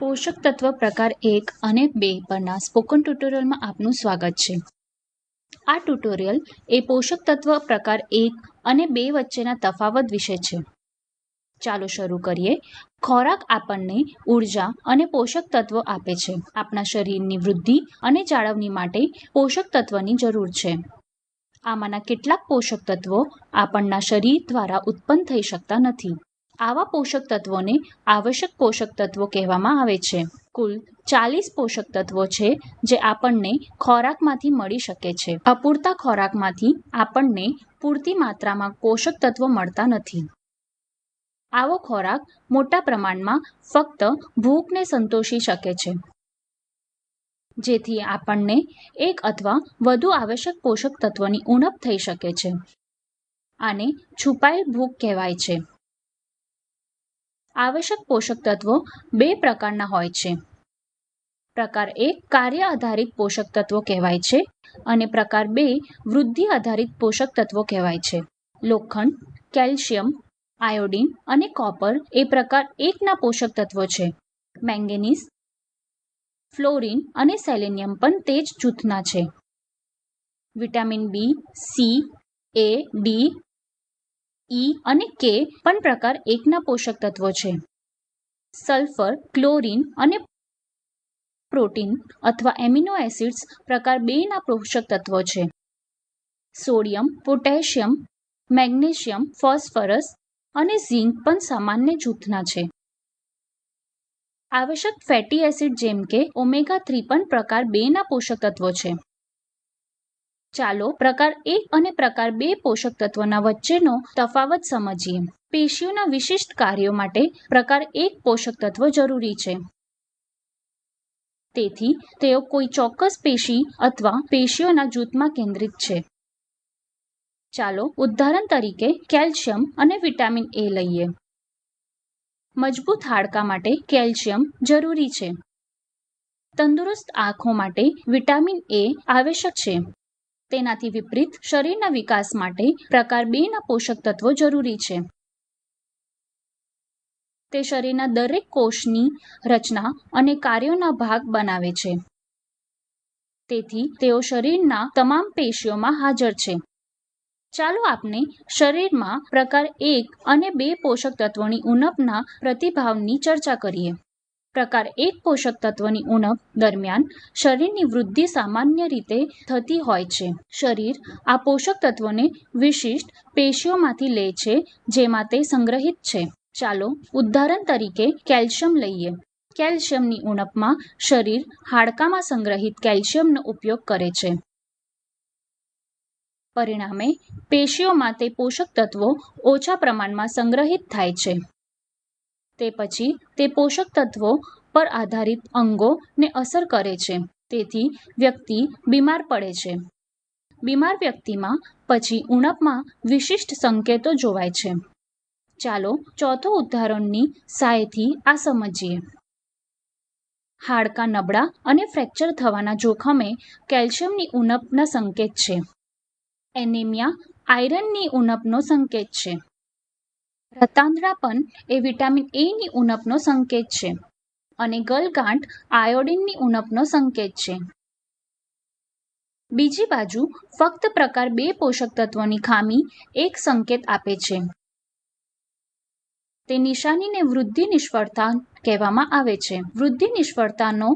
પોષક તત્વ પ્રકાર 1 અને 2 પરના સ્પોકન ટ્યુટોરિયલમાં આપનું સ્વાગત છે. આ ટ્યુટોરિયલ એ પોષક તત્વ પ્રકાર 1 અને 2 વચ્ચેના તફાવત વિશે છે. ચાલો શરૂ કરીએ. ખોરાક આપણને ઉર્જા અને પોષક તત્વો આપે છે. આપણા શરીરની વૃદ્ધિ અને જાળવણી માટે પોષક તત્વની જરૂર છે. આમાંના કેટલાક પોષક તત્વો આપણના શરીર દ્વારા ઉત્પન્ન થઈ શકતા નથી. આવા પોષક તત્વોને આવશ્યક પોષક તત્વો કહેવામાં આવે છે. કુલ 40 પોષક તત્વો છે જે આપણને ખોરાકમાંથી મળી શકે છે. અપૂરતા ખોરાકમાંથી આપણને પૂરતી માત્રામાં પોષક તત્વો મળતા નથી. આવો ખોરાક મોટા પ્રમાણમાં ફક્ત ભૂખને સંતોષી શકે છે, જેથી આપણને એક અથવા વધુ આવશ્યક પોષક તત્વોની ઉણપ થઈ શકે છે. આને છુપાયેલ ભૂખ કહેવાય છે. આવશ્યક પોષક તત્વો 2 પ્રકારના હોય છે. પ્રકાર 1 કાર્ય આધારિત પોષક તત્વો કહેવાય છે અને પ્રકાર 2 વૃદ્ધિ આધારિત પોષક તત્વો કહેવાય છે. લોખંડ, કેલ્શિયમ, આયોડિન અને કોપર એ પ્રકાર 1 ના પોષક તત્વો છે. મેંગેનીઝ, ફ્લોરિન અને સેલેનિયમ પણ તે જ જૂથના છે. વિટામિન બી, સી, એ, ડી, ઈ અને કે પણ પ્રકાર 1 ના પોષક તત્વો છે. સલ્ફર, ક્લોરીન અને પ્રોટીન અથવા એમિનો એસિડ્સ પ્રકાર 2 ના પોષક તત્વો છે. સોડિયમ, પોટેશિયમ, મેગ્નેશિયમ, ફોસ્ફરસ અને ઝિંક પણ સામાન્ય જૂથના છે. આવશ્યક ફેટી એસિડ જેમ કે ઓમેગા 3 પણ પ્રકાર 2 ના પોષક તત્વો છે. ચાલો પ્રકાર 1 અને પ્રકાર 2 પોષક તત્વોના વચ્ચેનો તફાવત સમજીએ. પેશીઓના વિશિષ્ટ કાર્યો માટે પ્રકાર 1 પોષક તત્વ જરૂરી છે. તેથી તેઓ કોઈ ચોક્કસ પેશી અથવા પેશીઓના જૂથમાં કેન્દ્રિત છે. ચાલો ઉદાહરણ તરીકે કેલ્શિયમ અને વિટામિન એ લઈએ. મજબૂત હાડકાં માટે કેલ્શિયમ જરૂરી છે. તંદુરસ્ત આંખો માટે વિટામિન એ આવશ્યક છે. તેનાથી વિપરીત શરીરના વિકાસ માટે પ્રકાર 2 ના પોષક તત્વો જરૂરી છે. તે શરીરના દરેક કોષની રચના અને કાર્યોના ભાગ બનાવે છે. તેથી તેઓ શરીરના તમામ પેશીઓમાં હાજર છે. ચાલો આપણે શરીરમાં પ્રકાર 1 અને 2 પોષક તત્વોની ઉણપના પ્રતિભાવની ચર્ચા કરીએ. પ્રકાર 1 પોષક તત્વની ઉણપ દરમિયાન શરીરની વૃદ્ધિ સામાન્ય રીતે થતી હોય છે. શરીર આ પોષક તત્વોને વિશિષ્ટ પેશીઓમાંથી લે છે જેમાં તે સંગ્રહિત છે. ચાલો ઉદાહરણ તરીકે કેલ્શિયમ લઈએ. કેલ્શિયમની ઉણપમાં શરીર હાડકામાં સંગ્રહિત કેલ્શિયમનો ઉપયોગ કરે છે. પરિણામે પેશીઓમાં તે પોષક તત્વો ઓછા પ્રમાણમાં સંગ્રહિત થાય છે. તે પછી તે પોષક તત્વો પર આધારિત અંગોને અસર કરે છે. તેથી વ્યક્તિ બીમાર પડે છે. બીમાર વ્યક્તિમાં પછી ઉણપમાં વિશિષ્ટ સંકેતો જોવાય છે. ચાલો ચોથો ઉદાહરણની સહાયથી આ સમજીએ. હાડકાં નબળા અને ફ્રેક્ચર થવાના જોખમે કેલ્શિયમની ઉણપના સંકેત છે. એનિમિયા આયરનની ઉણપનો સંકેત છે. રતાંધળાપન એ વિટામિન એ ની ઉણપનો સંકેત છે અને ગલગાંઠ આયોડિનની ઉણપનો સંકેત છે. બીજી બાજુ ફક્ત પ્રકાર 2 પોષક તત્વોની ખામી એક સંકેત આપે છે. તે નિશાનીને વૃદ્ધિ નિષ્ફળતા કહેવામાં આવે છે. વૃદ્ધિ નિષ્ફળતાનો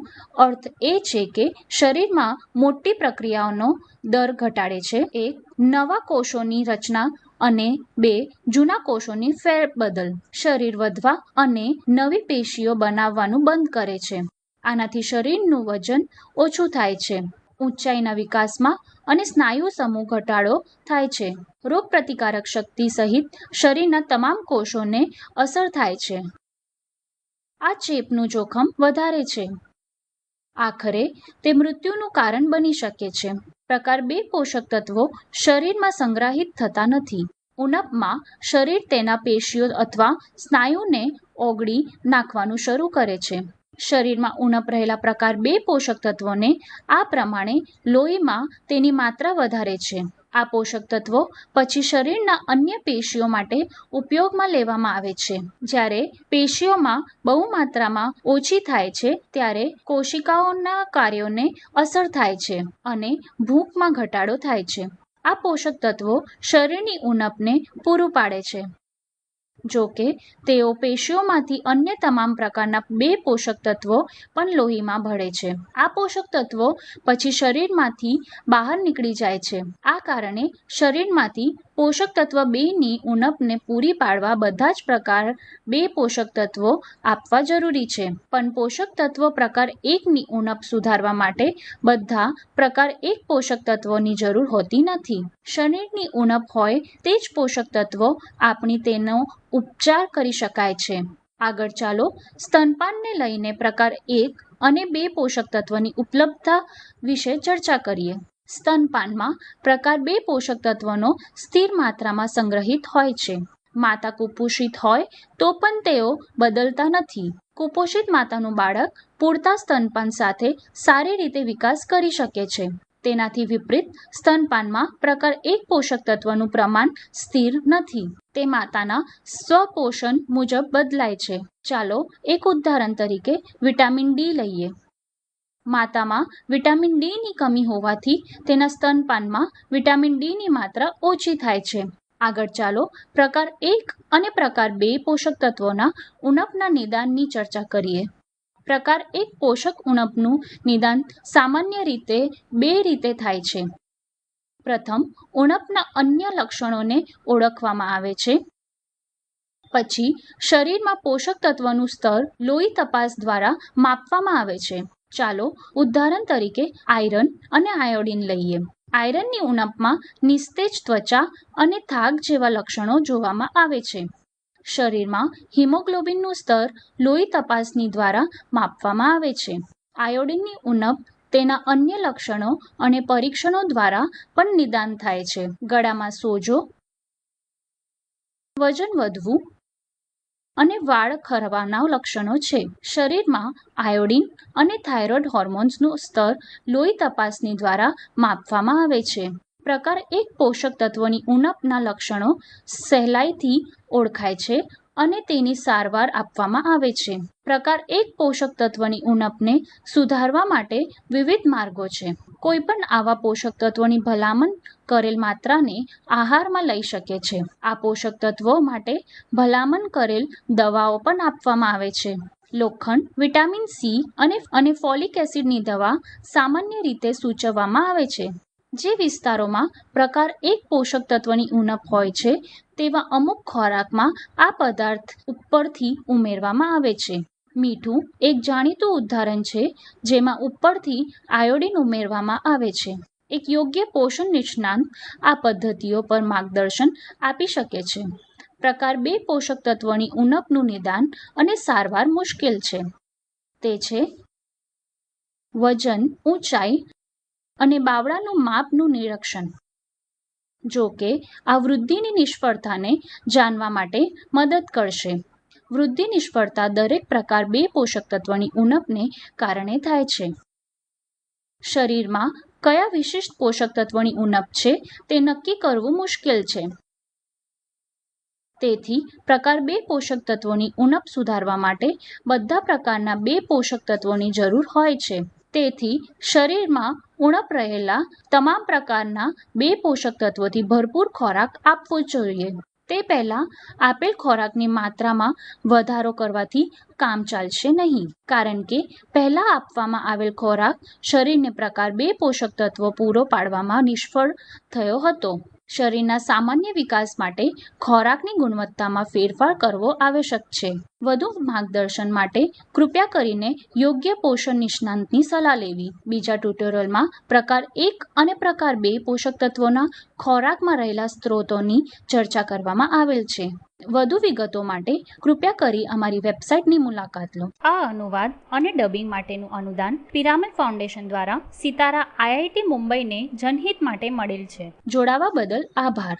અર્થ એ છે કે શરીરમાં મોટી પ્રક્રિયાઓનો દર ઘટાડે છે. 1 નવા કોષોની રચના અને 2 જૂના કોષોની ફેરબદલ. શરીર વધવા અને નવી પેશીઓ બનાવવાનું બંધ કરે છે. આનાથી શરીરનું વજન ઓછું થાય છે. ઊંચાઈના વિકાસમાં અને સ્નાયુ સમૂહ ઘટાડો થાય છે. રોગપ્રતિકારક શક્તિ સહિત શરીરના તમામ કોષોને અસર થાય છે. આ ચેપનું જોખમ વધારે છે. આખરે તે મૃત્યુનું કારણ બની શકે છે. પ્રકાર 2 પોષક તત્વો શરીરમાં સંગ્રહિત થતા નથી. ઉણપમાં શરીર તેના પેશીઓ અથવા સ્નાયુને ઓગળી નાખવાનું શરૂ કરે છે. શરીરમાં ઉણપ રહેલા પ્રકાર 2 પોષક તત્વોને આ પ્રમાણે લોહીમાં તેની માત્રા વધારે છે. આ પોષક તત્વો પછી શરીરના અન્ય પેશીઓ માટે ઉપયોગમાં લેવામાં આવે છે. જ્યારે પેશીઓમાં બહુ માત્રામાં ઓછી થાય છે ત્યારે કોશિકાઓના કાર્યોને અસર થાય છે અને ભૂખમાં ઘટાડો થાય છે. આ પોષક તત્વો શરીરની ઉણપને પૂરું પાડે છે. જો કે તેઓ પેશીઓમાંથી અન્ય તમામ પ્રકારના 2 પોષક તત્વો પણ લોહીમાં ભળે છે. આ પોષક તત્વો પછી શરીરમાંથી બહાર નીકળી જાય છે. આ કારણે શરીરમાંથી પોષક તત્વ 2ની ઉણપને પૂરી પાડવા બધા જ પ્રકાર 2 પોષક તત્વો આપવા જરૂરી છે. પણ પોષક તત્વ પ્રકાર 1ની ઉણપ સુધારવા માટે બધા પ્રકાર 1 પોષક તત્વોની જરૂર હોતી નથી. શરીરની ઉણપ હોય તે જ પોષક તત્વો આપણી તેનો ઉપચાર કરી શકાય છે. આગળ ચાલો સ્તનપાનને લઈને પ્રકાર 1 અને 2 પોષક તત્વની ઉપલબ્ધતા વિશે ચર્ચા કરીએ. સ્તનપાનમાં પ્રકાર 2 પોષક તત્વોનો સ્થિર માત્રામાં સંગ્રહિત હોય છે. માતા કુપોષિત હોય તો પણ તેઓ બદલતા નથી. કુપોષિત માતાનું બાળક પૂરતા સ્તનપાન સાથે સારી રીતે વિકાસ કરી શકે છે. તેનાથી વિપરીત સ્તનપાનમાં પ્રકાર 1 પોષક તત્વનું પ્રમાણ સ્થિર નથી. તે માતાના સ્વપોષણ મુજબ બદલાય છે. ચાલો એક ઉદાહરણ તરીકે વિટામિન ડી લઈએ. માતામાં વિટામિન ડીની કમી હોવાથી તેના સ્તનપાનમાં વિટામિન ડીની માત્રા ઓછી થાય છે. આગળ ચાલો પ્રકાર 1 અને પ્રકાર 2 પોષક તત્વોના ઉણપના નિદાનની ચર્ચા કરીએ. પ્રકાર 1 પોષક ઉણપનું નિદાન સામાન્ય રીતે 2 રીતે થાય છે. પ્રથમ, ઉણપના અન્ય લક્ષણોને ઓળખવામાં આવે છે. પછી શરીરમાં પોષક તત્વનું સ્તર લોહી તપાસ દ્વારા માપવામાં આવે છે. ચાલો ઉદાહરણ તરીકે આયરન અને આયોડિન લઈએ. આયરનની ઉણપમાં નિસ્તેજ ત્વચા અને થાક જેવા લક્ષણો જોવામાં આવે છે. શરીરમાં હિમોગ્લોબિનનું સ્તર લોહી તપાસની દ્વારા માપવામાં આવે છે. આયોડિનની ઉણપ તેના અન્ય લક્ષણો અને પરીક્ષણો દ્વારા પણ નિદાન થાય છે. ગળામાં સોજો, વજન વધવું અને વાળ ખરવાના લક્ષણો છે. શરીરમાં આયોડિન અને થાઇરોઇડ હોર્મોન્સનું સ્તર લોહી તપાસની દ્વારા માપવામાં આવે છે. પ્રકાર 1 પોષક તત્વોની ઉણપના લક્ષણો સહેલાઈથી ઓળખાય છે અને તેની સારવાર આપવામાં આવે છે. પ્રકાર 1 પોષક તત્વની ઉણપને સુધારવા માટે વિવિધ માર્ગો છે. કોઈપણ આવા પોષક તત્વોની ભલામણ કરેલ માત્રાને આહારમાં લઈ શકે છે. આ પોષક તત્વો માટે ભલામણ કરેલ દવાઓ પણ આપવામાં આવે છે. લોખંડ, વિટામિન સી અને ફોલિક એસિડની દવા સામાન્ય રીતે સૂચવવામાં આવે છે. જે વિસ્તારોમાં પ્રકાર 1 પોષક તત્વની ઉણપ હોય છે તેવા અમુક ખોરાકમાં આ પદાર્થ ઉપરથી ઉમેરવામાં આવે છે. મીઠું એક જાણીતું ઉદાહરણ છે જેમાં ઉપરથી આયોડિન ઉમેરવામાં આવે છે. એક યોગ્ય પોષણ નિષ્ણાત આ પદ્ધતિઓ પર માર્ગદર્શન આપી શકે છે. પ્રકાર 2 પોષક તત્વોની ઉણપનું નિદાન અને સારવાર મુશ્કેલ છે. તે છે વજન, ઊંચાઈ અને બાવળાનું માપનું નિરીક્ષણ. જો કે આ વૃદ્ધિની નિષ્ફળતાને જાણવા માટે મદદ કરશે. વૃદ્ધિ નિષ્ફળતા દરેક પ્રકાર 2 પોષક તત્વની ઉણપને કારણે થાય છે. શરીરમાં કયા વિશિષ્ટ પોષક તત્વોની ઉણપ છે તે નક્કી કરવું મુશ્કેલ છે. તેથી પ્રકાર 2 પોષક તત્વોની ઉણપ સુધારવા માટે બધા પ્રકારના 2 પોષક તત્વોની જરૂર હોય છે. તેથી શરીરમાં ઉણપ રહેલા તમામ પ્રકારના 2 પોષક તત્વોથી ભરપૂર ખોરાક આપવો જોઈએ. તે પહેલાં આપેલ ખોરાકની માત્રામાં વધારો કરવાથી કામ ચાલશે નહીં, કારણ કે પહેલાં આપવામાં આવેલ ખોરાક શરીરને પ્રકાર 2 પોષક તત્વો પૂરો પાડવામાં નિષ્ફળ થયો હતો. શરીરના સામાન્ય વિકાસ માટે ખોરાકની ગુણવત્તામાં ફેરફાર કરવો આવશ્યક છે. વધુ માર્ગદર્શન માટે કૃપયા કરીને યોગ્ય પોષણ નિષ્ણાતની સલાહ લેવી. બીજા ટ્યુટોરિયલમાં પ્રકાર 1 અને પ્રકાર 2 પોષક તત્વોના ખોરાકમાં રહેલા સ્ત્રોતોની ચર્ચા કરવામાં આવેલ છે. વધુ વિગતો માટે કૃપયા કરી અમારી વેબસાઇટની મુલાકાત લો. આ અનુવાદ અને ડબિંગ માટેનું અનુદાન પિરામલ ફાઉન્ડેશન દ્વારા સિતારા IIT મુંબઈને જનહિત માટે મળેલ છે. જોડાવા બદલ આભાર.